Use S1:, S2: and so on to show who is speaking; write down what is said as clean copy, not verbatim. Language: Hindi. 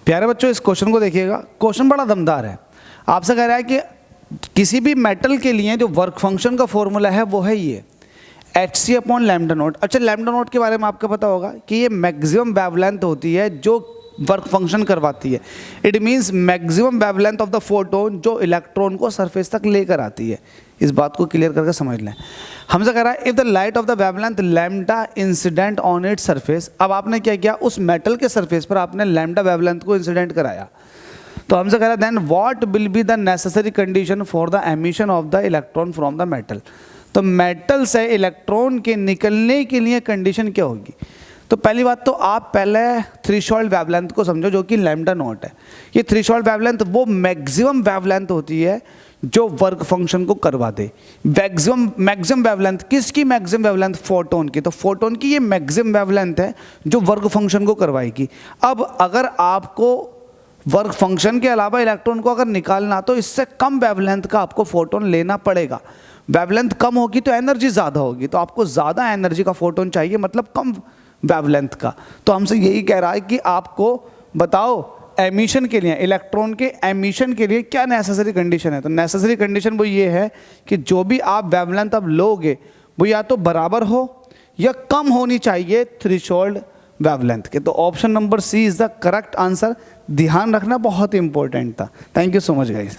S1: प्यारे बच्चों इस क्वेश्चन को देखिएगा, क्वेश्चन बड़ा दमदार है। आपसे कह रहा है कि किसी भी मेटल के लिए जो वर्क फंक्शन का फॉर्मूला है वो है ये hc अपॉन लैम्डा नॉट। अच्छा, लैम्डा नॉट के बारे में आपको पता होगा कि ये मैक्सिमम वेवलेंथ होती है जो वर्क फंक्शन करवाती है। It means maximum wavelength of the photon जो इलेक्ट्रॉन को सरफेस तक लेकर आती है। इस बात को क्लियर करके समझ लें। हमसे कह रहा है if the light of the wavelength lambda incident on its surface. अब आपने क्या किया, उस मेटल के सरफेस पर आपने लैम्डा वेवलेंथ को इंसिडेंट कराया। तो हमसे कह रहा है then what will be the necessary condition for the emission of the electron from the metal. तो मेटल से इलेक्ट्रॉन के निकलने के लिए कंडीशन क्या होगी। तो पहली बात तो आप पहले थ्रेशोल्ड वेवलेंथ को समझो जो कि लैम्डा नॉट है। ये थ्रेशोल्ड वेवलेंथ वो मैक्सिमम वेवलेंथ होती है जो वर्क फंक्शन को करवा दे। मैक्सिमम वेवलेंथ किसकी, मैक्सिमम वेवलेंथ फोटोन की। तो फोटोन की ये मैक्सिमम वेवलेंथ है जो वर्क फंक्शन को करवाएगी। अब अगर आपको वर्क फंक्शन के अलावा इलेक्ट्रॉन को अगर निकालना तो इससे कम वेवलेंथ का आपको फोटोन लेना पड़ेगा। वेवलेंथ कम होगी तो एनर्जी ज़्यादा होगी, तो आपको ज़्यादा एनर्जी का फोटोन चाहिए, मतलब कम वेवलेंथ का। तो हमसे यही कह रहा है कि आपको बताओ एमिशन के लिए, इलेक्ट्रॉन के एमिशन के लिए क्या नेसेसरी कंडीशन है। तो नेसेसरी कंडीशन वो ये है कि जो भी आप वेवलेंथ अब लोगे वो या तो बराबर हो या कम होनी चाहिए थ्रेशोल्ड वेवलेंथ के। तो option number C is the correct answer. ध्यान रखना बहुत इंपॉर्टेंट था। Thank you so much guys.